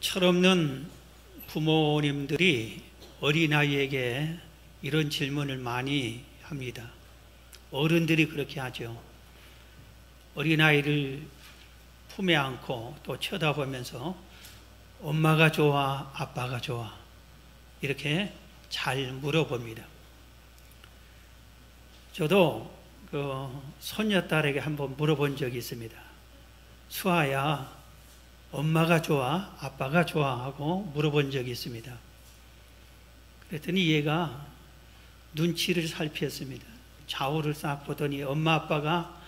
철없는 부모님들이 어린아이에게 이런 질문을 많이 합니다. 어른들이 그렇게 하죠. 어린아이를 품에 안고 또 쳐다보면서 엄마가 좋아, 아빠가 좋아, 이렇게 잘 물어봅니다. 저도 그 손녀딸에게 한번 물어본 적이 있습니다. 수아야, 엄마가 좋아, 아빠가 좋아? 하고 물어본 적이 있습니다. 그랬더니 얘가 눈치를 살폈습니다. 좌우를 싹 보더니 엄마 아빠가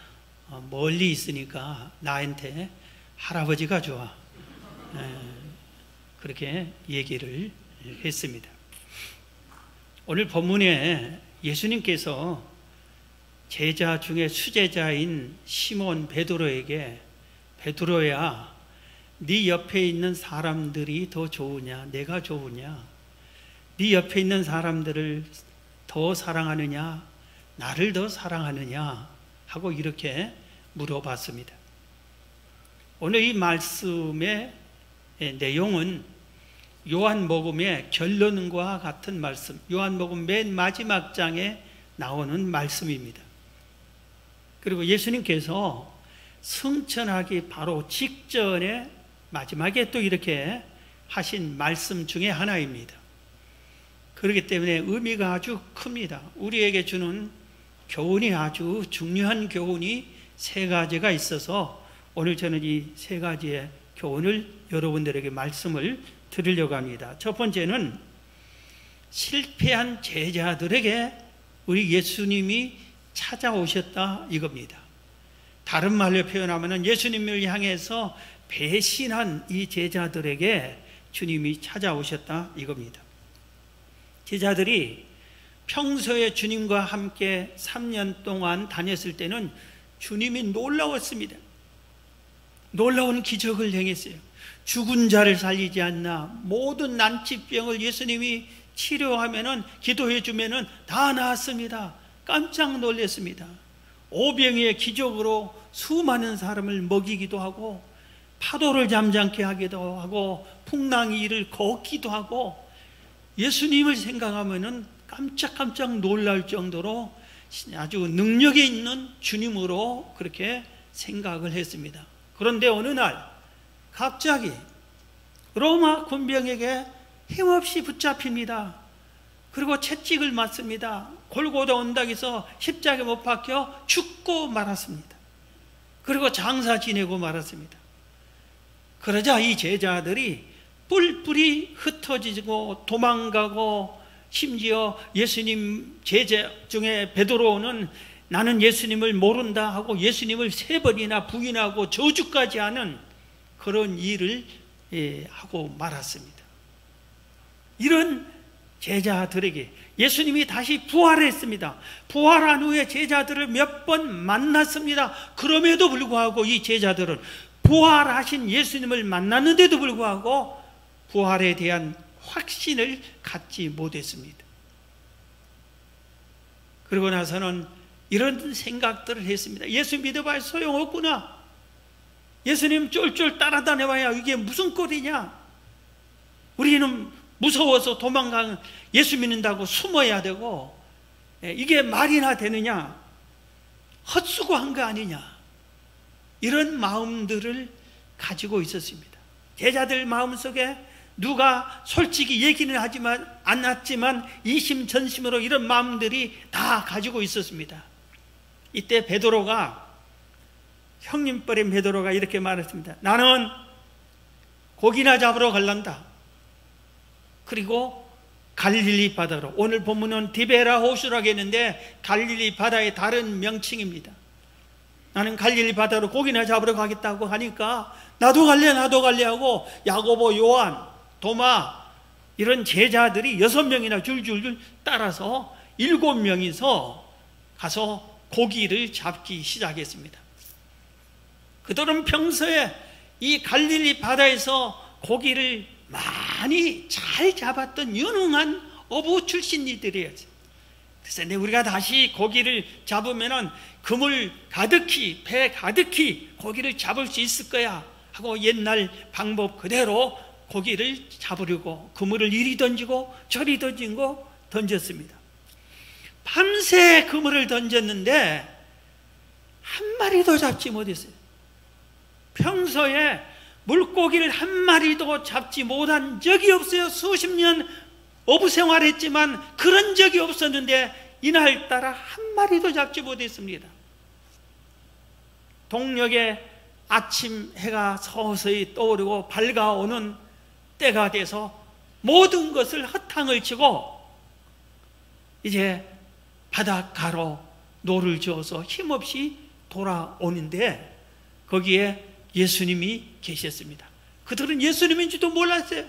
멀리 있으니까 나한테 할아버지가 좋아, 그렇게 얘기를 했습니다. 오늘 본문에 예수님께서 제자 중에 수제자인 시몬 베드로에게, 베드로야, 네 옆에 있는 사람들이 더 좋으냐, 내가 좋으냐, 네 옆에 있는 사람들을 더 사랑하느냐, 나를 더 사랑하느냐 하고 이렇게 물어봤습니다. 오늘 이 말씀의 내용은 요한복음의 결론과 같은 말씀, 요한복음 맨 마지막 장에 나오는 말씀입니다. 그리고 예수님께서 승천하기 바로 직전에 마지막에 또 이렇게 하신 말씀 중에 하나입니다. 그렇기 때문에 의미가 아주 큽니다. 우리에게 주는 교훈이 아주 중요한 교훈이 세 가지가 있어서 오늘 저는 이 세 가지의 교훈을 여러분들에게 말씀을 드리려고 합니다. 첫 번째는 실패한 제자들에게 우리 예수님이 찾아오셨다 이겁니다. 다른 말로 표현하면 예수님을 향해서 배신한 이 제자들에게 주님이 찾아오셨다 이겁니다. 제자들이 평소에 주님과 함께 3년 동안 다녔을 때는 주님이 놀라웠습니다. 놀라운 기적을 행했어요. 죽은 자를 살리지 않나, 모든 난치병을 예수님이 치료하면은, 기도해 주면은 다 나았습니다. 깜짝 놀랐습니다. 오병이의 기적으로 수많은 사람을 먹이기도 하고, 파도를 잠잠케 하기도 하고, 풍랑이 이를 걷기도 하고, 예수님을 생각하면은 깜짝깜짝 놀랄 정도로 아주 능력이 있는 주님으로 그렇게 생각을 했습니다. 그런데 어느 날 갑자기 로마 군병에게 힘없이 붙잡힙니다. 그리고 채찍을 맞습니다. 골고다 언덕에서 십자가에 못 박혀 죽고 말았습니다. 그리고 장사 지내고 말았습니다. 그러자 이 제자들이 뿔뿔이 흩어지고 도망가고, 심지어 예수님 제자 중에 베드로는 나는 예수님을 모른다 하고 예수님을 3번이나 부인하고 저주까지 하는 그런 일을 하고 말았습니다. 이런 제자들에게 예수님이 다시 부활했습니다. 부활한 후에 제자들을 몇 번 만났습니다. 그럼에도 불구하고 이 제자들은 부활하신 예수님을 만났는데도 불구하고 부활에 대한 확신을 갖지 못했습니다. 그러고 나서는 이런 생각들을 했습니다. 예수 믿어봐야 소용없구나. 예수님 쫄쫄 따라다녀봐야 이게 무슨 꼴이냐. 우리는 무서워서 도망가는, 예수 믿는다고 숨어야 되고, 이게 말이나 되느냐, 헛수고한 거 아니냐, 이런 마음들을 가지고 있었습니다. 제자들 마음속에 누가 솔직히 얘기는 하지만 않았지만 이심전심으로 이런 마음들이 다 가지고 있었습니다. 이때 베드로가, 형님뻘인 베드로가 이렇게 말했습니다. 나는 고기나 잡으러 갈란다. 그리고 갈릴리 바다로, 오늘 본문은 디베라 호수라고 했는데 갈릴리 바다의 다른 명칭입니다. 나는 갈릴리 바다로 고기나 잡으러 가겠다고 하니까 나도 갈래 하고 야고보, 요한, 도마 이런 제자들이 6명이나 줄줄줄 따라서 7명이서 가서 고기를 잡기 시작했습니다. 그들은 평소에 이 갈릴리 바다에서 고기를 많이 잘 잡았던 유능한 어부 출신이들이었어요. 그래서 우리가 다시 고기를 잡으면은 그물 가득히, 배 가득히 고기를 잡을 수 있을 거야 하고 옛날 방법 그대로 고기를 잡으려고 그물을 이리 던지고 저리 던지고 던졌습니다. 밤새 그물을 던졌는데 한 마리도 잡지 못했어요. 평소에 물고기를 한 마리도 잡지 못한 적이 없어요. 수십 년 어부 생활했지만 그런 적이 없었는데 이날따라 한 마리도 잡지 못했습니다. 동력에 아침 해가 서서히 떠오르고 밝아오는 때가 돼서 모든 것을 허탕을 치고 이제 바닷가로 노를 저어서 힘없이 돌아오는데 거기에 예수님이 계셨습니다. 그들은 예수님인지도 몰랐어요.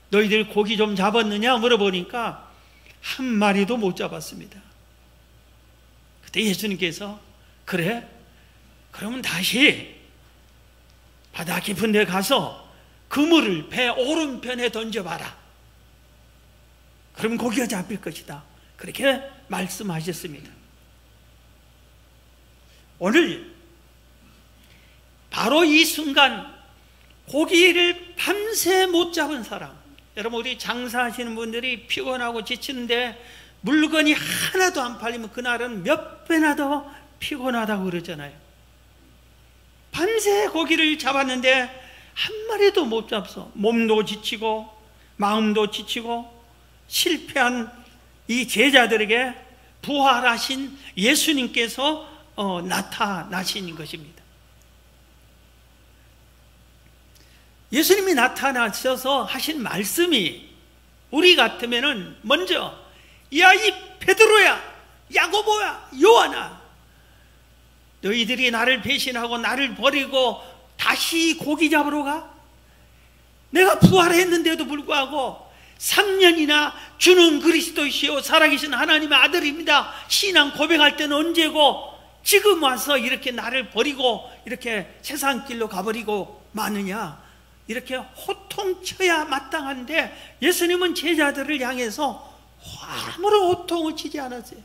너희들 고기 좀 잡았느냐 물어보니까 한 마리도 못 잡았습니다. 그때 예수님께서 그래? 그러면 다시 바다 깊은 데 가서 그물을 배 오른편에 던져봐라. 그러면 고기가 잡힐 것이다. 그렇게 말씀하셨습니다. 오늘 바로 이 순간 고기를 밤새 못 잡은 사람, 여러분 우리 장사하시는 분들이 피곤하고 지치는데 물건이 하나도 안 팔리면 그날은 몇 배나 더 피곤하다고 그러잖아요. 밤새 고기를 잡았는데 한 마리도 못 잡서 몸도 지치고 마음도 지치고 실패한 이 제자들에게 부활하신 예수님께서 나타나신 것입니다. 예수님이 나타나셔서 하신 말씀이 우리 같으면은 먼저 야 이 베드로야, 야고보야, 요한아, 너희들이 나를 배신하고 나를 버리고 다시 고기 잡으러 가? 내가 부활했는데도 불구하고 3년이나 주는 그리스도이시오 살아계신 하나님의 아들입니다 신앙 고백할 때는 언제고 지금 와서 이렇게 나를 버리고 이렇게 세상 길로 가버리고 마느냐, 이렇게 호통쳐야 마땅한데 예수님은 제자들을 향해서 아무런 호통을 치지 않았어요.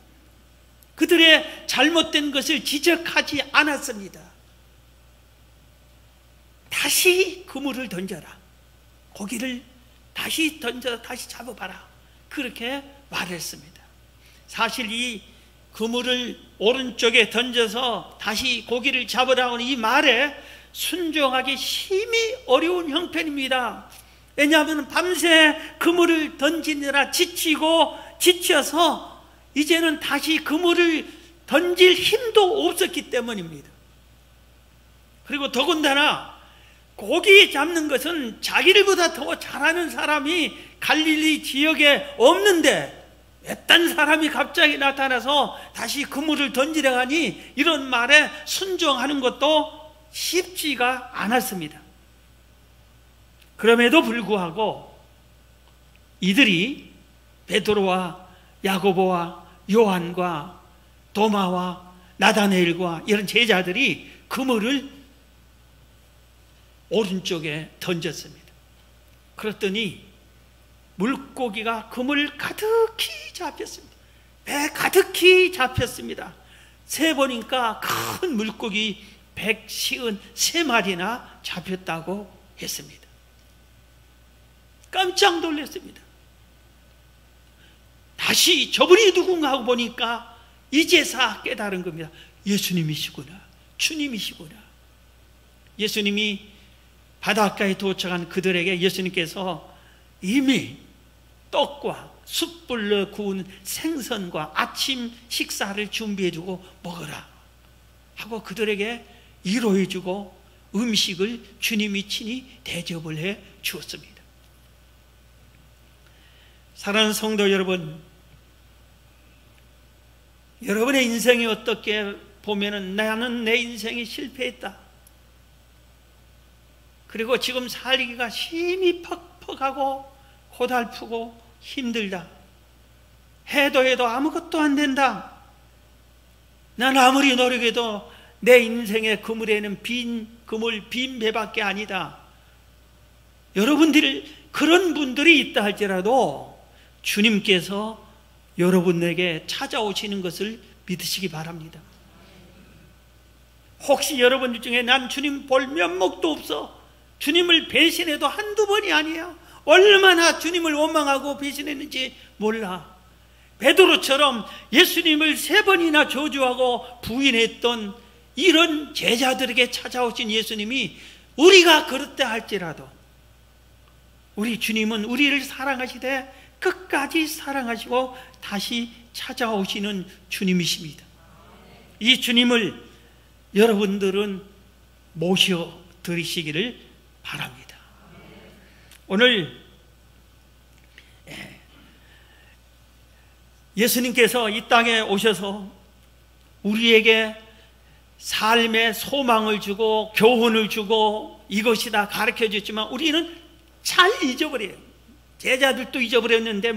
그들의 잘못된 것을 지적하지 않았습니다. 다시 그물을 던져라, 고기를 다시 던져 다시 잡아봐라, 그렇게 말했습니다. 사실 이 그물을 오른쪽에 던져서 다시 고기를 잡으라고 하는 이 말에 순종하기 심히 어려운 형편입니다. 왜냐하면 밤새 그물을 던지느라 지쳐서 이제는 다시 그물을 던질 힘도 없었기 때문입니다. 그리고 더군다나 고기 잡는 것은 자기들보다 더 잘하는 사람이 갈릴리 지역에 없는데 외딴 사람이 갑자기 나타나서 다시 그물을 던지려 하니 이런 말에 순종하는 것도 쉽지가 않았습니다. 그럼에도 불구하고 이들이 베드로와 야고보와 요한과 도마와 나다네엘과 이런 제자들이 그물을 오른쪽에 던졌습니다. 그랬더니 물고기가 그물 가득히 잡혔습니다. 배 가득히 잡혔습니다. 세보니까 큰 물고기 153마리나 잡혔다고 했습니다. 깜짝 놀랐습니다. 다시 저분이 누군가 하고 보니까 이제서 깨달은 겁니다. 예수님이시구나, 주님이시구나. 예수님이 바닷가에 도착한 그들에게 예수님께서 이미 떡과 숯불로 구운 생선과 아침 식사를 준비해주고 먹어라 하고 그들에게 위로해주고 음식을 주님이 친히 대접을 해 주었습니다. 사랑하는 성도 여러분, 여러분의 인생이 어떻게 보면은 나는 내 인생이 실패했다, 그리고 지금 살기가 심히 퍽퍽하고 고달프고 힘들다, 해도 아무것도 안 된다, 난 아무리 노력해도 내 인생의 그물에는 빈 그물, 빈 배밖에 아니다. 여러분들 그런 분들이 있다 할지라도 주님께서 여러분에게 찾아오시는 것을 믿으시기 바랍니다. 혹시 여러분 중에 난 주님 볼 면목도 없어, 주님을 배신해도 한두 번이 아니에요. 얼마나 주님을 원망하고 배신했는지 몰라. 베드로처럼 예수님을 3번이나 저주하고 부인했던 이런 제자들에게 찾아오신 예수님이 우리가 그렇다 할지라도 우리 주님은 우리를 사랑하시되 끝까지 사랑하시고 다시 찾아오시는 주님이십니다. 이 주님을 여러분들은 모셔드리시기를 바랍니다. 오늘 예수님께서 이 땅에 오셔서 우리에게 삶의 소망을 주고 교훈을 주고 이것이다 가르쳐 줬지만 우리는 잘 잊어버려요. 제자들도 잊어버렸는데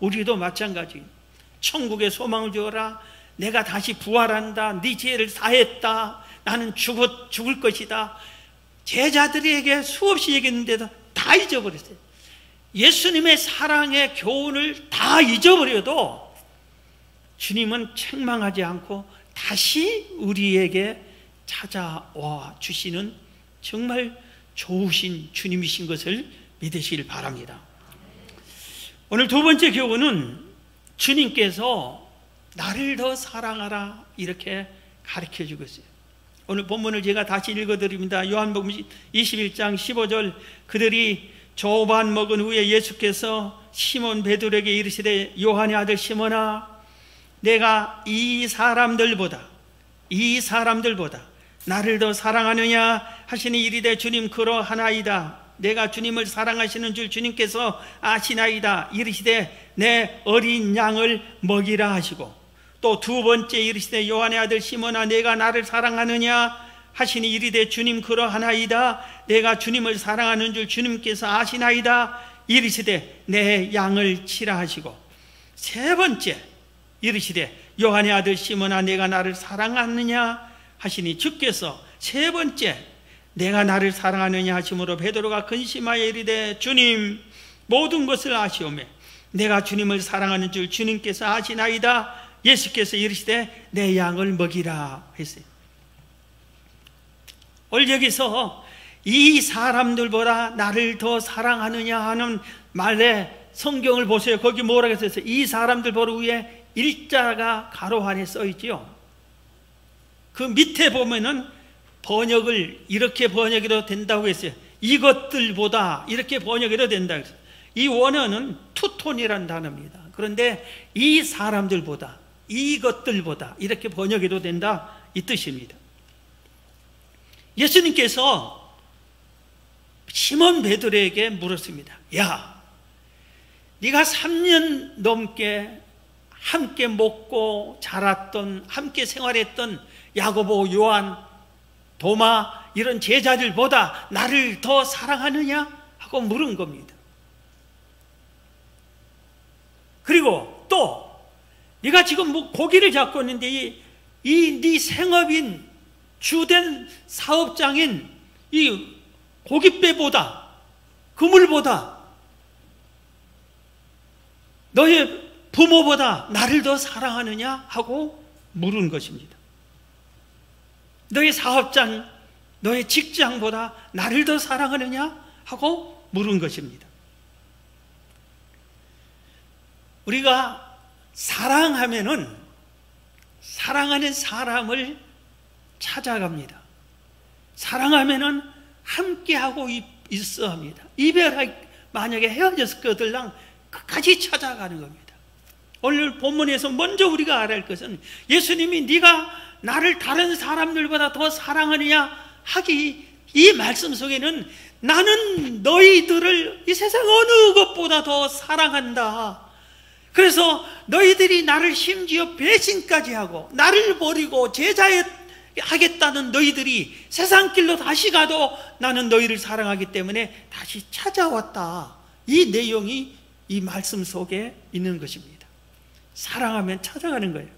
우리도 마찬가지. 천국의 소망을 주어라. 내가 다시 부활한다. 네 죄를 사했다. 나는 죽을 것이다. 제자들에게 수없이 얘기했는데도 다 잊어버렸어요. 예수님의 사랑의 교훈을 다 잊어버려도 주님은 책망하지 않고 다시 우리에게 찾아와 주시는 정말 좋으신 주님이신 것을 믿으시길 바랍니다. 오늘 두 번째 교훈은 주님께서 나를 더 사랑하라 이렇게 가르쳐주고 있어요. 오늘 본문을 제가 다시 읽어드립니다. 요한복음 21장 15절. 그들이 조반 먹은 후에 예수께서 시몬 베드로에게 이르시되 요한의 아들 시몬아 내가 이 사람들보다 나를 더 사랑하느냐 하시니 이르되 주님 그러하나이다. 내가 주님을 사랑하시는 줄 주님께서 아시나이다. 이르시되 내 어린 양을 먹이라 하시고 또 두 번째 이르시되 요한의 아들 시몬아 내가 나를 사랑하느냐 하시니 이르되 주님 그러하나이다. 내가 주님을 사랑하는 줄 주님께서 아시나이다. 이르시되 내 양을 치라 하시고 세 번째 이르시되 요한의 아들 시몬아 내가 나를 사랑하느냐 하시니 주께서 세 번째 내가 나를 사랑하느냐 하심으로 베드로가 근심하여 이르되 주님 모든 것을 아시오매 내가 주님을 사랑하는 줄 주님께서 아시나이다. 예수께서 이르시되 내 양을 먹이라 했어요. 오늘 여기서 이 사람들보다 나를 더 사랑하느냐 하는 말에 성경을 보세요. 거기 뭐라고 했어요? 이 사람들 보러 위에 일자가 가로 안에 써 있죠. 그 밑에 보면은 번역을 이렇게 번역해도 된다고 했어요. 이것들보다 이렇게 번역해도 된다고 했어요. 이 원어는 투톤이라는 단어입니다. 그런데 이 사람들보다 이것들보다 이렇게 번역해도 된다 이 뜻입니다. 예수님께서 시몬 베드로에게 물었습니다. 야, 네가 3년 넘게 함께 먹고 자랐던 함께 생활했던 야고보, 요한, 도마 이런 제자들보다 나를 더 사랑하느냐 하고 물은 겁니다. 그리고 또 네가 지금 고기를 잡고 있는데 이 네 생업인 주된 사업장인 이 고깃배보다 그물보다 너의 부모보다 나를 더 사랑하느냐 하고 물은 것입니다. 너의 사업장, 너의 직장보다 나를 더 사랑하느냐 하고 물은 것입니다. 우리가 사랑하면은 사랑하는 사람을 찾아갑니다. 사랑하면은 함께하고 있어 합니다. 만약에 헤어졌을 것들랑 끝까지 찾아가는 겁니다. 오늘 본문에서 먼저 우리가 알아야 할 것은 예수님이 네가 나를 다른 사람들보다 더 사랑하느냐 하기 이 말씀 속에는 나는 너희들을 이 세상 어느 것보다 더 사랑한다. 그래서 너희들이 나를 심지어 배신까지 하고 나를 버리고 제자하겠다는 너희들이 세상 길로 다시 가도 나는 너희를 사랑하기 때문에 다시 찾아왔다. 이 내용이 이 말씀 속에 있는 것입니다. 사랑하면 찾아가는 거예요.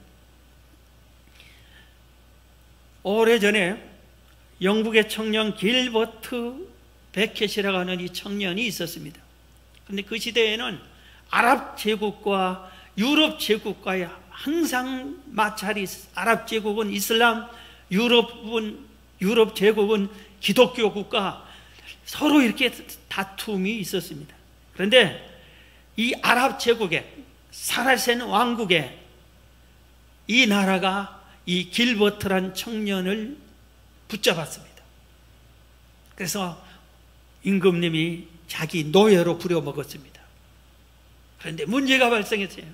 오래전에 영국의 청년 길버트 베켓이라고 하는 이 청년이 있었습니다. 그런데 그 시대에는 아랍 제국과 유럽 제국과의 항상 마찰이 있었어요. 아랍 제국은 이슬람, 유럽 제국은 기독교 국가, 서로 이렇게 다툼이 있었습니다. 그런데 이 아랍 제국에 사라센 왕국에 이 나라가 이 길버트란 청년을 붙잡았습니다. 그래서 임금님이 자기 노예로 부려먹었습니다. 그런데 문제가 발생했어요.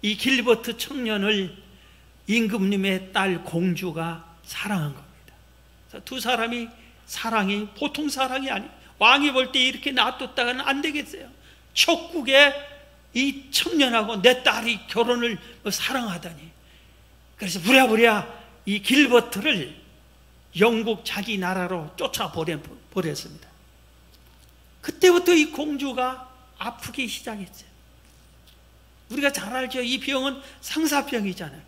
이 길버트 청년을 임금님의 딸 공주가 사랑한 겁니다. 그래서 두 사람이 사랑이 보통 사랑이 아니에요. 왕이 볼 때 이렇게 놔뒀다가는 안 되겠어요. 촉국에 이 청년하고 내 딸이 결혼을 사랑하다니. 그래서 부랴부랴 이 길버트를 영국 자기 나라로 쫓아버렸습니다. 그때부터 이 공주가 아프기 시작했어요. 우리가 잘 알죠. 이 병은 상사병이잖아요.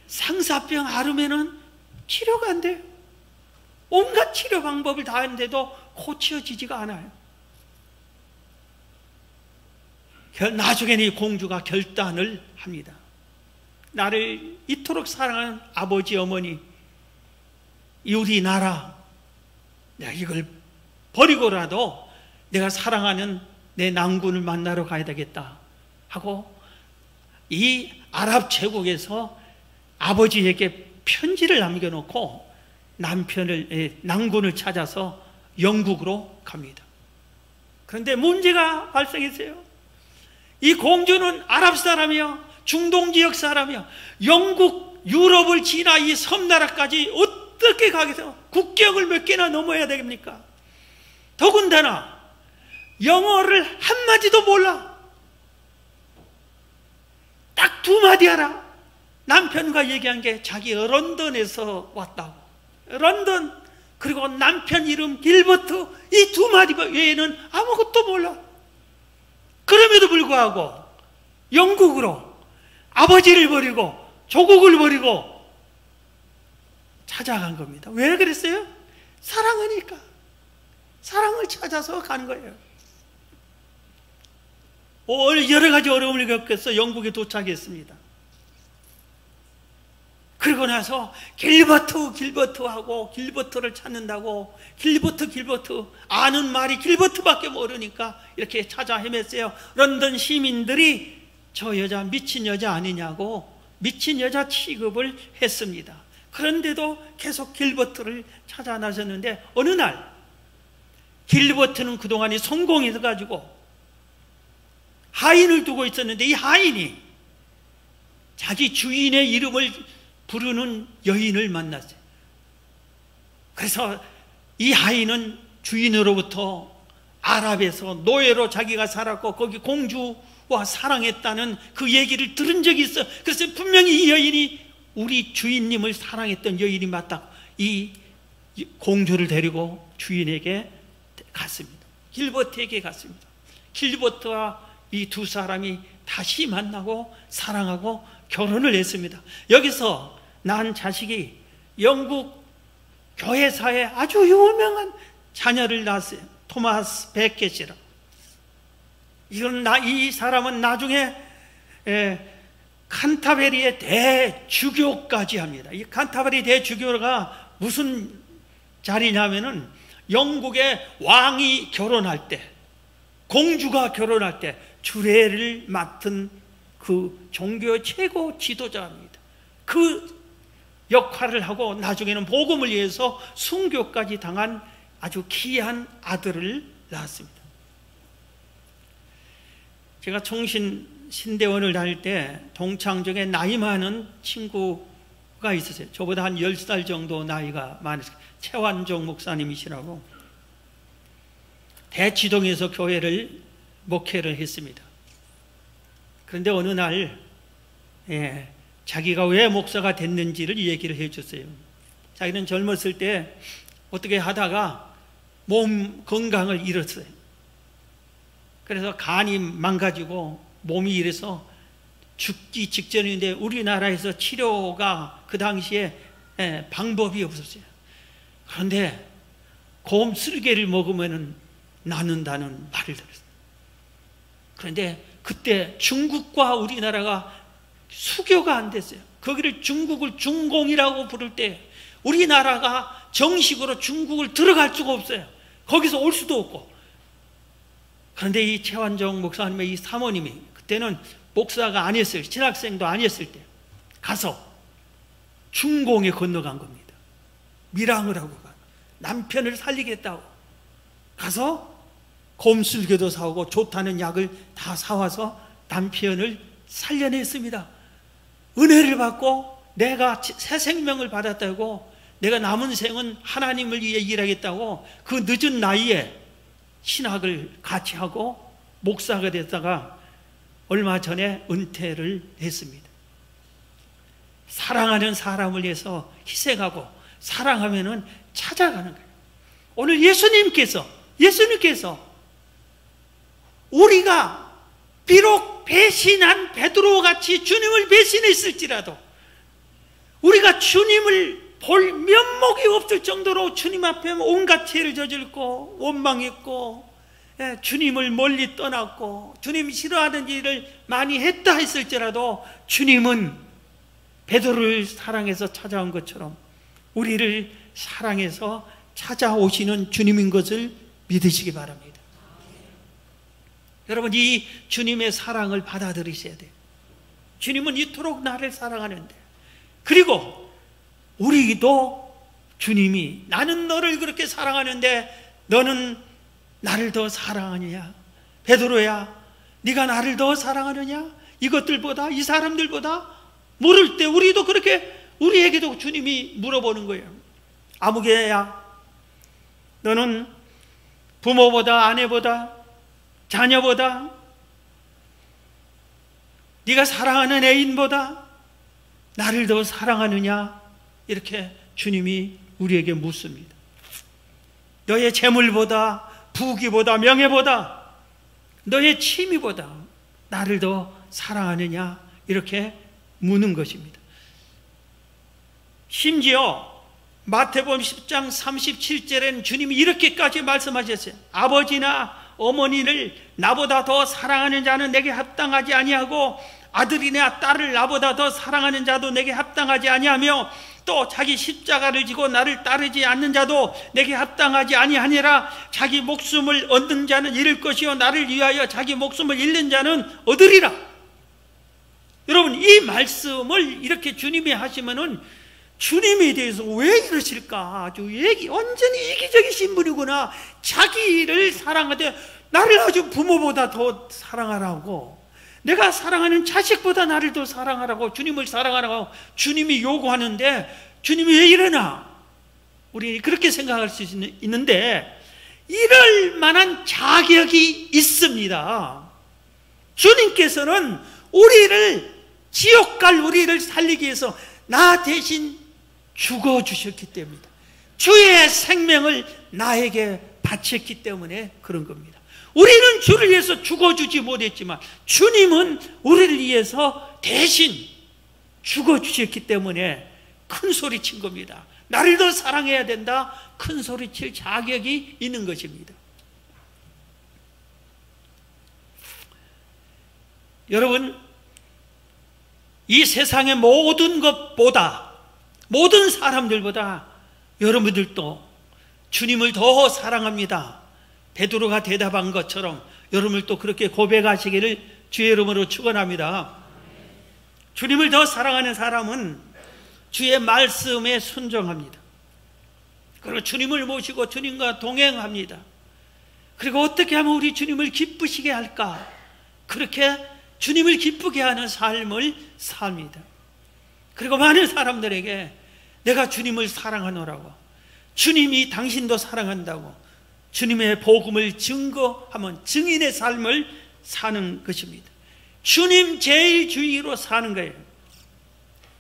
상사병 앓으면은 치료가 안 돼요. 온갖 치료 방법을 다 했는데도 고쳐지지가 않아요. 나중에는 이 공주가 결단을 합니다. 나를 이토록 사랑하는 아버지 어머니, 이 우리나라, 내가 이걸 버리고라도 내가 사랑하는 내 남군을 만나러 가야 되겠다 하고 이 아랍 제국에서 아버지에게 편지를 남겨놓고 남군을 찾아서 영국으로 갑니다. 그런데 문제가 발생했어요. 이 공주는 아랍 사람이요, 중동 지역 사람이요, 영국, 유럽을 지나 이 섬나라까지 어떻게 가겠어요? 국경을 몇 개나 넘어야 됩니까? 더군다나 영어를 한마디도 몰라. 딱 두 마디 알아. 남편과 얘기한 게 자기가 런던에서 왔다고. 런던, 그리고 남편 이름 길버트, 이 두 마디 외에는 아무것도 몰라. 그럼에도 불구하고 영국으로 아버지를 버리고 조국을 버리고 찾아간 겁니다. 왜 그랬어요? 사랑하니까. 사랑을 찾아서 가는 거예요. 여러 가지 어려움을 겪어서 영국에 도착했습니다. 그러고 나서 길버트하고 길버트를 찾는다고 길버트 아는 말이 길버트밖에 모르니까 이렇게 찾아 헤맸어요. 런던 시민들이 저 여자 미친 여자 아니냐고 미친 여자 취급을 했습니다. 그런데도 계속 길버트를 찾아 나섰는데 어느 날 길버트는 그동안에 성공해서 가지고 하인을 두고 있었는데 이 하인이 자기 주인의 이름을 부르는 여인을 만났어요. 그래서 이 하인은 주인으로부터 아랍에서 노예로 자기가 살았고 거기 공주와 사랑했다는 그 얘기를 들은 적이 있어요. 그래서 분명히 이 여인이 우리 주인님을 사랑했던 여인이 맞다. 이 공주를 데리고 주인에게 갔습니다. 길버트에게 갔습니다. 길버트와 이 두 사람이 다시 만나고 사랑하고 결혼을 했습니다. 여기서 낳은 자식이 영국 교회사에 아주 유명한 자녀를 낳았어요. 토마스 베켓이라고. 이 사람은 나중에 칸타베리의 대주교까지 합니다. 이 칸타베리 대주교가 무슨 자리냐면은 영국의 왕이 결혼할 때, 공주가 결혼할 때 주례를 맡은 그 종교 최고 지도자입니다. 그 역할을 하고 나중에는 복음을 위해서 순교까지 당한 아주 귀한 아들을 낳았습니다. 제가 신대원을 다닐 때 동창 중에 나이 많은 친구가 있었어요. 저보다 한 10살 정도 나이가 많으세요. 최완종 목사님이시라고 대치동에서 교회를 목회를 했습니다. 그런데 어느 날 자기가 왜 목사가 됐는지를 얘기를 해줬어요. 자기는 젊었을 때 어떻게 하다가 몸 건강을 잃었어요. 그래서 간이 망가지고 몸이 이래서 죽기 직전인데 우리나라에서 치료가 그 당시에 방법이 없었어요. 그런데 곰 쓸개를 먹으면 낫는다는 말을 들었어요. 그런데 그때 중국과 우리나라가 수교가 안 됐어요. 거기를 중국을 중공이라고 부를 때 우리나라가 정식으로 중국을 들어갈 수가 없어요. 거기서 올 수도 없고. 그런데 이 최완정 목사님의 이 사모님이 그때는 목사가 아니었어요. 신학생도 아니었을 때 가서 중공에 건너간 겁니다. 밀항을 하고 남편을 살리겠다고 가서 곰술개도 사오고 좋다는 약을 다 사와서 남편을 살려냈습니다. 은혜를 받고 내가 새 생명을 받았다고, 내가 남은 생은 하나님을 위해 일하겠다고 그 늦은 나이에 신학을 같이 하고 목사가 됐다가 얼마 전에 은퇴를 했습니다. 사랑하는 사람을 위해서 희생하고 사랑하면은 찾아가는 거예요. 오늘 예수님께서 우리가 비록 배신한 베드로 같이 주님을 배신했을지라도 우리가 주님을 볼 면목이 없을 정도로 주님 앞에 온갖 죄를 저질고 원망했고, 주님을 멀리 떠났고 주님 싫어하는 일을 많이 했다 했을지라도 주님은 베드로를 사랑해서 찾아온 것처럼 우리를 사랑해서 찾아오시는 주님인 것을 믿으시기 바랍니다. 여러분, 이 주님의 사랑을 받아들이셔야 돼요. 주님은 이토록 나를 사랑하는데, 그리고 우리도 주님이 나는 너를 그렇게 사랑하는데 너는 나를 더 사랑하느냐? 베드로야, 네가 나를 더 사랑하느냐? 이것들보다, 이 사람들보다? 물을 때 우리도 그렇게, 우리에게도 주님이 물어보는 거예요. 아무개야, 너는 부모보다, 아내보다, 자녀보다, 네가 사랑하는 애인보다 나를 더 사랑하느냐? 이렇게 주님이 우리에게 묻습니다. 너의 재물보다, 부귀보다, 명예보다, 너의 취미보다 나를 더 사랑하느냐? 이렇게 묻는 것입니다. 심지어 마태복음 10장 37절에는 주님이 이렇게까지 말씀하셨어요. 아버지나 어머니를 나보다 더 사랑하는 자는 내게 합당하지 아니하고, 아들이나 딸을 나보다 더 사랑하는 자도 내게 합당하지 아니하며, 또 자기 십자가를 지고 나를 따르지 않는 자도 내게 합당하지 아니하니라. 자기 목숨을 얻는 자는 잃을 것이요 나를 위하여 자기 목숨을 잃는 자는 얻으리라. 여러분, 이 말씀을 이렇게 주님이 하시면은 주님에 대해서 왜 이러실까? 아주 완전히 이기적이신 분이구나. 자기를 사랑하되 나를 아주 부모보다 더 사랑하라고, 내가 사랑하는 자식보다 나를 더 사랑하라고, 주님을 사랑하라고 주님이 요구하는데 주님이 왜 이러나? 우리 그렇게 생각할 수 있는데 이럴 만한 자격이 있습니다. 주님께서는 우리를, 지옥 갈 우리를 살리기 위해서 나 대신 죽어주셨기 때문이다. 주의 생명을 나에게 바쳤기 때문에 그런 겁니다. 우리는 주를 위해서 죽어주지 못했지만 주님은 우리를 위해서 대신 죽어주셨기 때문에 큰 소리 친 겁니다. 나를 더 사랑해야 된다, 큰 소리 칠 자격이 있는 것입니다. 여러분, 이 세상의 모든 것보다, 모든 사람들보다 여러분들도 주님을 더 사랑합니다. 베드로가 대답한 것처럼 여러분들도 그렇게 고백하시기를 주의 이름으로 축원합니다. 주님을 더 사랑하는 사람은 주의 말씀에 순종합니다. 그리고 주님을 모시고 주님과 동행합니다. 그리고 어떻게 하면 우리 주님을 기쁘시게 할까? 그렇게 주님을 기쁘게 하는 삶을 삽니다. 그리고 많은 사람들에게 내가 주님을 사랑하노라고, 주님이 당신도 사랑한다고 주님의 복음을 증거하면 증인의 삶을 사는 것입니다. 주님 제일주의로 사는 거예요.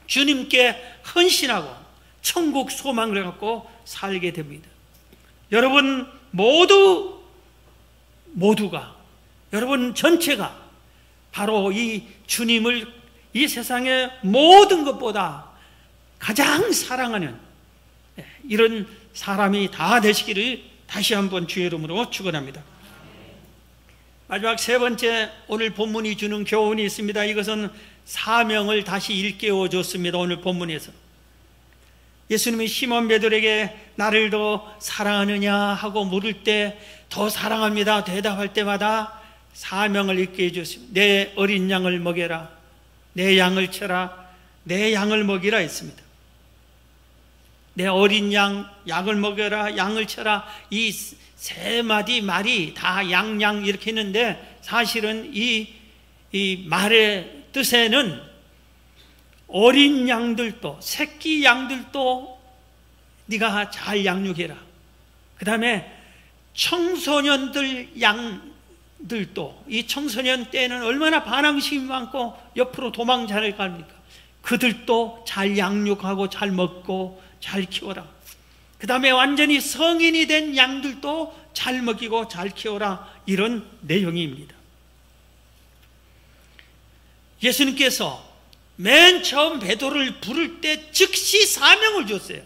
주님께 헌신하고 천국 소망을 갖고 살게 됩니다. 여러분 모두가, 여러분 전체가 바로 이 주님을 이 세상의 모든 것보다 가장 사랑하는 이런 사람이 다 되시기를 다시 한번 주의 이름으로 축원합니다. 마지막 세 번째, 오늘 본문이 주는 교훈이 있습니다. 이것은 사명을 다시 일깨워 줬습니다. 오늘 본문에서 예수님이 시몬 베드로에게 나를 더 사랑하느냐 하고 물을 때 더 사랑합니다 대답할 때마다 사명을 잊게 해주십니다. 내 어린 양을 먹여라, 내 양을 쳐라, 내 양을 먹이라 했습니다. 내 어린 양을 먹여라, 양을 쳐라, 이 세 마디 말이 다 양양 이렇게 했는데 사실은 이 말의 뜻에는 어린 양들도, 새끼 양들도 네가 잘 양육해라. 그 다음에 청소년들 양들도, 이 청소년 때는 얼마나 반항심이 많고 옆으로 도망 잘 갑니까? 그들도 잘 양육하고 잘 먹고 잘 키워라. 그 다음에 완전히 성인이 된 양들도 잘 먹이고 잘 키워라. 이런 내용입니다. 예수님께서 맨 처음 베드로를 부를 때 즉시 사명을 줬어요.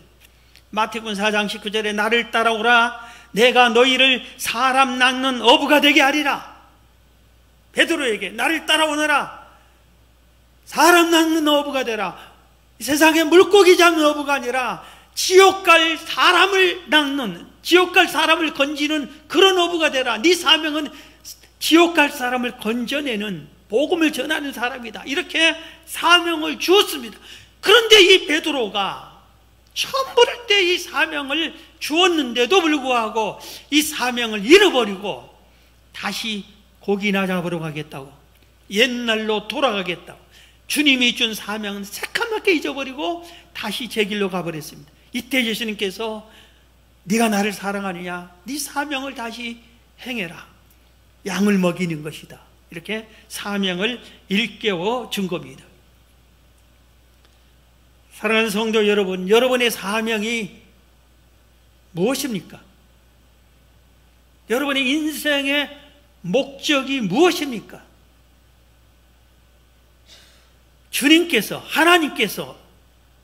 마태복음 4장 19절에 나를 따라오라, 내가 너희를 사람 낚는 어부가 되게 하리라. 베드로에게 나를 따라오너라, 사람 낚는 어부가 되라. 세상에 물고기 잡는 어부가 아니라 지옥 갈 사람을 낚는, 지옥 갈 사람을 건지는 그런 어부가 되라. 네 사명은 지옥 갈 사람을 건져내는, 복음을 전하는 사람이다. 이렇게 사명을 주었습니다. 그런데 이 베드로가 처음 부를 때 이 사명을 주었는데도 불구하고 이 사명을 잃어버리고 다시 고기나 잡으러 가겠다고, 옛날로 돌아가겠다고, 주님이 준 사명은 새카맣게 잊어버리고 다시 제 길로 가버렸습니다. 이때 예수님께서 네가 나를 사랑하느냐, 네 사명을 다시 행해라. 양을 먹이는 것이다. 이렇게 사명을 일깨워 준 겁니다. 사랑하는 성도 여러분, 여러분의 사명이 무엇입니까? 여러분의 인생의 목적이 무엇입니까? 주님께서, 하나님께서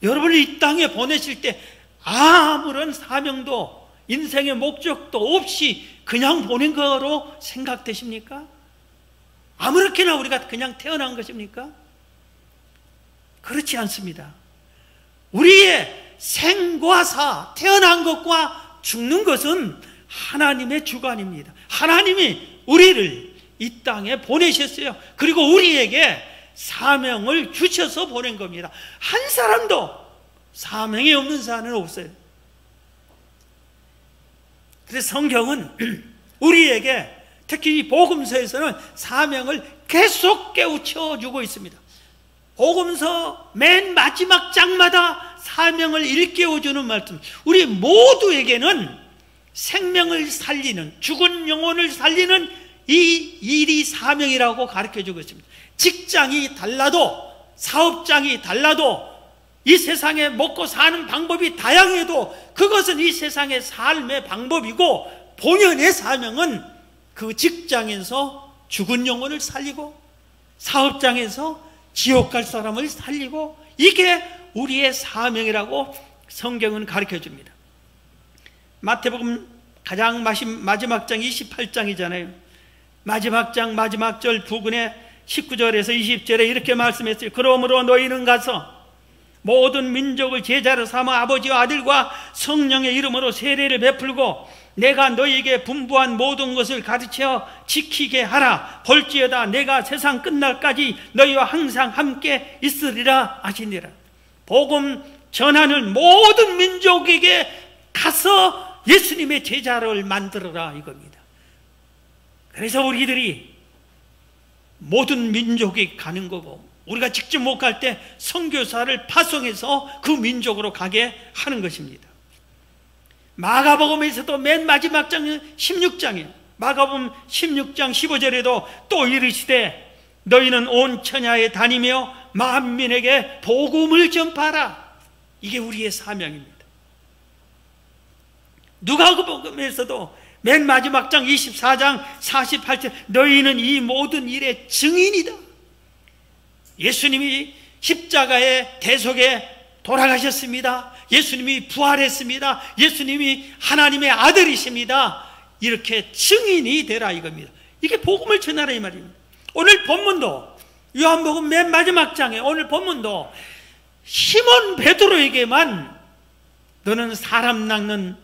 여러분을 이 땅에 보내실 때 아무런 사명도 인생의 목적도 없이 그냥 보낸 거로 생각되십니까? 아무렇게나 우리가 그냥 태어난 것입니까? 그렇지 않습니다. 우리의 생과 사, 태어난 것과 죽는 것은 하나님의 주관입니다. 하나님이 우리를 이 땅에 보내셨어요. 그리고 우리에게 사명을 주셔서 보낸 겁니다. 한 사람도 사명이 없는 자는 없어요. 그래서 성경은 우리에게, 특히 이 복음서에서는 사명을 계속 깨우쳐 주고 있습니다. 복음서 맨 마지막 장마다 사명을 일깨워주는 말씀. 우리 모두에게는 생명을 살리는, 죽은 영혼을 살리는 이 일이 사명이라고 가르쳐주고 있습니다. 직장이 달라도, 사업장이 달라도, 이 세상에 먹고 사는 방법이 다양해도 그것은 이 세상의 삶의 방법이고, 본연의 사명은 그 직장에서 죽은 영혼을 살리고, 사업장에서 지옥 갈 사람을 살리고, 이게 우리의 사명이라고 성경은 가르쳐줍니다. 마태복음 가장 마지막 장 28장이잖아요. 마지막 장 마지막 절 부근에 19절에서 20절에 이렇게 말씀했어요. 그러므로 너희는 가서 모든 민족을 제자로 삼아 아버지와 아들과 성령의 이름으로 세례를 베풀고 내가 너희에게 분부한 모든 것을 가르쳐 지키게 하라. 볼지어다 내가 세상 끝날까지 너희와 항상 함께 있으리라 하시니라. 복음 전하는 모든 민족에게 가서 예수님의 제자를 만들어라 이겁니다. 그래서 우리들이 모든 민족에 가는 거고, 우리가 직접 못 갈 때 선교사를 파송해서 그 민족으로 가게 하는 것입니다. 마가복음에서도 맨 마지막 장 16장이에요. 마가복음 16장 15절에도 또 이르시되 너희는 온 천하에 다니며 만민에게 복음을 전파하라. 이게 우리의 사명입니다. 누가복음에서도 맨 마지막 장 24장 48절 너희는 이 모든 일의 증인이다. 예수님이 십자가의 대속에 돌아가셨습니다. 예수님이 부활했습니다. 예수님이 하나님의 아들이십니다. 이렇게 증인이 되라 이겁니다. 이게 복음을 전하라 이 말입니다. 오늘 본문도 요한복음 맨 마지막 장에 오늘 본문도 시몬 베드로에게만 너는 사람 낚는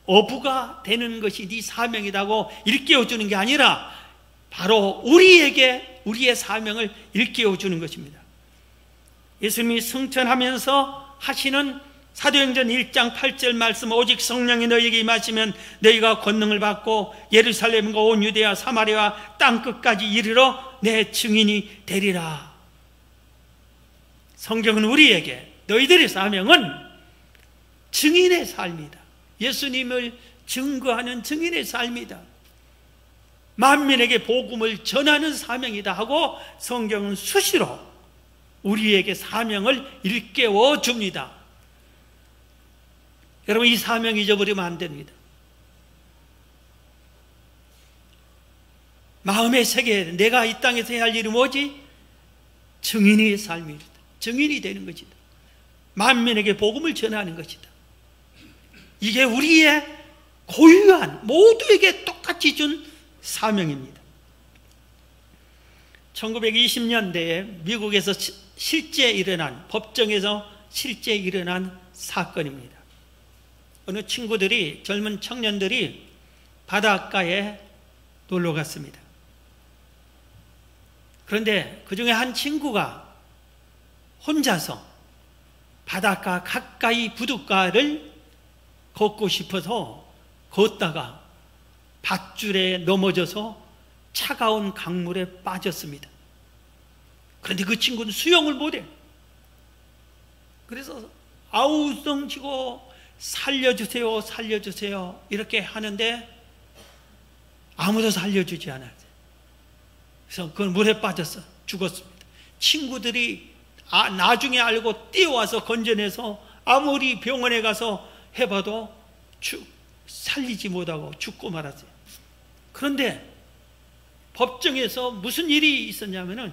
어부가 되는 것이 네 사명이라고 일깨워주는 게 아니라 바로 우리에게 우리의 사명을 일깨워주는 것입니다. 예수님이 승천하면서 하시는 사도행전 1장 8절 말씀, 오직 성령이 너희에게 임하시면 너희가 권능을 받고 예루살렘과 온 유대와 사마리아 땅끝까지 이르러 내 증인이 되리라. 성경은 우리에게 너희들의 사명은 증인의 삶이다. 예수님을 증거하는 증인의 삶이다. 만민에게 복음을 전하는 사명이다 하고 성경은 수시로 우리에게 사명을 일깨워 줍니다. 여러분, 이 사명 잊어버리면 안 됩니다. 마음의 세계에 내가 이 땅에서 해야 할 일이 뭐지? 증인의 삶이다. 증인이 되는 것이다. 만민에게 복음을 전하는 것이다. 이게 우리의 고유한, 모두에게 똑같이 준 사명입니다. 1920년대에 미국에서 실제 일어난, 법정에서 실제 일어난 사건입니다. 어느 친구들이, 젊은 청년들이 바닷가에 놀러 갔습니다. 그런데 그 중에 한 친구가 혼자서 바닷가 가까이 부둣가를 걷고 싶어서 걷다가 밧줄에 넘어져서 차가운 강물에 빠졌습니다. 그런데 그 친구는 수영을 못해. 그래서 아우성치고 살려주세요, 살려주세요 이렇게 하는데 아무도 살려주지 않았어요. 그래서 그 물에 빠져서 죽었습니다. 친구들이 나중에 알고 뛰어와서 건져내서 아무리 병원에 가서 해봐도 살리지 못하고 죽고 말았어요. 그런데 법정에서 무슨 일이 있었냐면은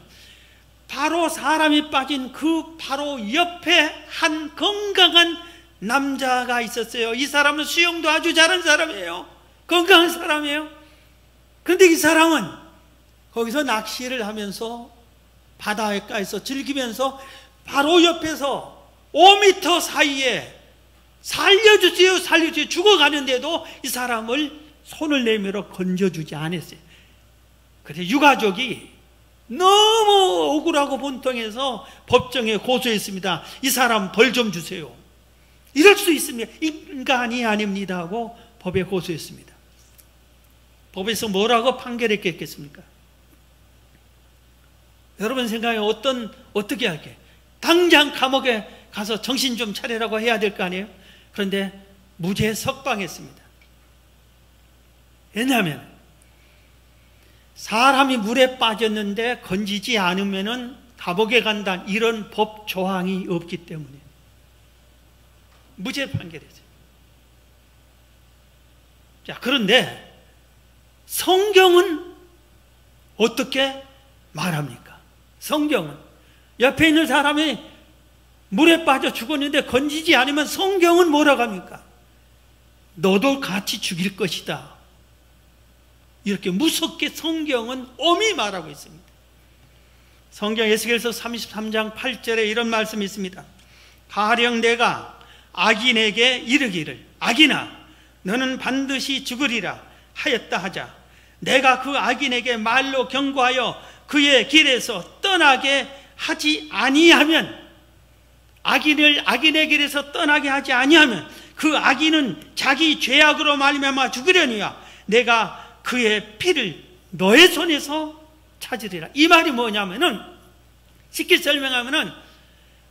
바로 사람이 빠진 그 바로 옆에 한 건강한 남자가 있었어요. 이 사람은 수영도 아주 잘하는 사람이에요. 건강한 사람이에요. 그런데 이 사람은 거기서 낚시를 하면서 바닷가에서 즐기면서 바로 옆에서 5m 사이에 살려주세요, 살려주세요 죽어가는데도 이 사람을 손을 내밀어 건져주지 않았어요. 그래서 유가족이 너무 억울하고 분통해서 법정에 고소했습니다. 이 사람 벌 좀 주세요. 이럴 수 있습니다. 인간이 아닙니다 하고 법에 고소했습니다. 법에서 뭐라고 판결했겠습니까? 여러분 생각에 어떻게 할게? 당장 감옥에 가서 정신 좀 차리라고 해야 될 거 아니에요? 그런데 무죄 석방했습니다. 왜냐하면 사람이 물에 빠졌는데 건지지 않으면 감옥에 간다, 이런 법 조항이 없기 때문에 무죄 판결했어요. 자, 그런데 성경은 어떻게 말합니까? 성경은 옆에 있는 사람이 물에 빠져 죽었는데 건지지 않으면 성경은 뭐라고 합니까? 너도 같이 죽일 것이다. 이렇게 무섭게 성경은 엄히 말하고 있습니다. 성경 에스겔서 33장 8절에 이런 말씀이 있습니다. 가령 내가 악인에게 이르기를 악인아 너는 반드시 죽으리라 하였다 하자 내가 그 악인에게 말로 경고하여 그의 길에서 떠나게 하지 아니하면, 악인을 악인의 길에서 떠나게 하지 아니하면 그 악인은 자기 죄악으로 말미암아 죽으려니와 내가 그의 피를 너의 손에서 찾으리라. 이 말이 뭐냐면은, 쉽게 설명하면은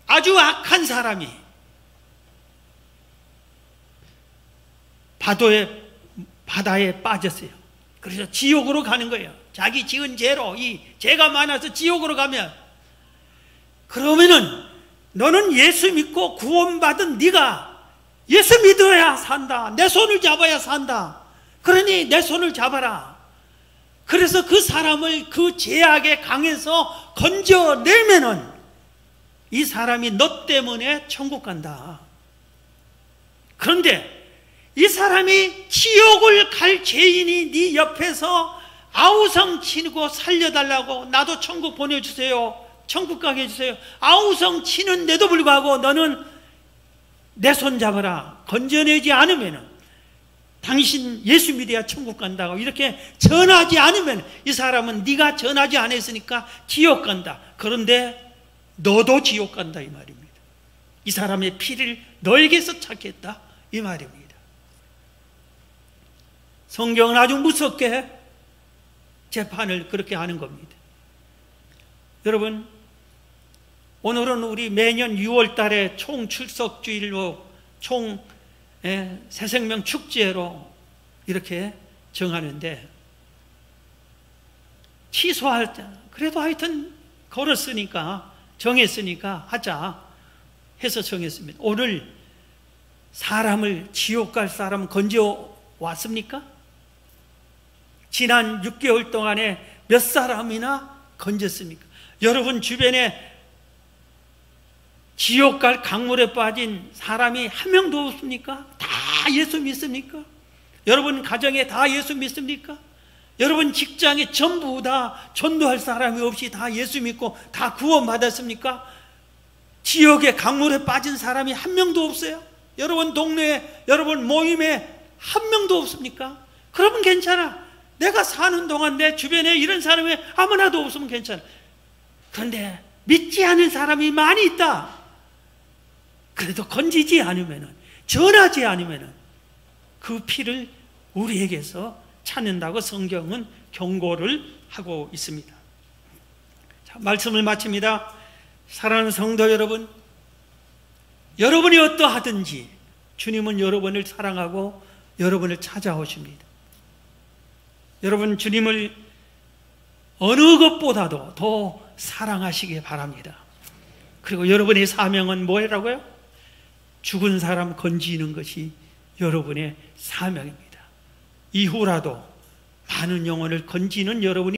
아주 악한 사람이 바다에 빠졌어요. 그래서 지옥으로 가는 거예요. 자기 지은 죄로, 이 죄가 많아서 지옥으로 가면, 그러면은 너는 예수 믿고 구원받은 네가 예수 믿어야 산다. 내 손을 잡아야 산다. 그러니 내 손을 잡아라. 그래서 그 사람을 그 죄악의 강에서 건져내면은 이 사람이 너 때문에 천국 간다. 그런데 이 사람이 지옥을 갈 죄인이 네 옆에서 아우성 치고 살려달라고, 나도 천국 보내주세요, 천국 가게 해주세요, 아우성 치는데도 불구하고 너는 내 손 잡아라 건져내지 않으면 당신 예수 믿어야 천국 간다고 이렇게 전하지 않으면 이 사람은 네가 전하지 않았으니까 지옥 간다. 그런데 너도 지옥 간다 이 말입니다. 이 사람의 피를 너에게서 찾겠다 이 말입니다. 성경은 아주 무섭게 재판을 그렇게 하는 겁니다. 여러분, 오늘은 우리 매년 6월 달에 총출석주일로 새생명 축제로 이렇게 정하는데, 취소할 때 그래도 하여튼 걸었으니까 정했으니까 하자 해서 정했습니다. 오늘 사람을 지옥 갈 사람 건져 왔습니까? 지난 6개월 동안에 몇 사람이나 건졌습니까? 여러분 주변에 지옥 갈 강물에 빠진 사람이 한 명도 없습니까? 다 예수 믿습니까? 여러분 가정에 다 예수 믿습니까? 여러분 직장에 전부 다 전도할 사람이 없이 다 예수 믿고 다 구원받았습니까? 지옥의 강물에 빠진 사람이 한 명도 없어요? 여러분 동네에, 여러분 모임에 한 명도 없습니까? 그러면 괜찮아. 내가 사는 동안 내 주변에 이런 사람이 아무나도 없으면 괜찮아. 그런데 믿지 않은 사람이 많이 있다. 그래도 건지지 않으면, 전하지 않으면 그 피를 우리에게서 찾는다고 성경은 경고를 하고 있습니다. 자, 말씀을 마칩니다. 사랑하는 성도 여러분, 여러분이 어떠하든지 주님은 여러분을 사랑하고 여러분을 찾아오십니다. 여러분 주님을 어느 것보다도 더 사랑하시기 바랍니다. 그리고 여러분의 사명은 뭐라고요? 죽은 사람 건지는 것이 여러분의 사명입니다. 이후라도 많은 영혼을 건지는 여러분이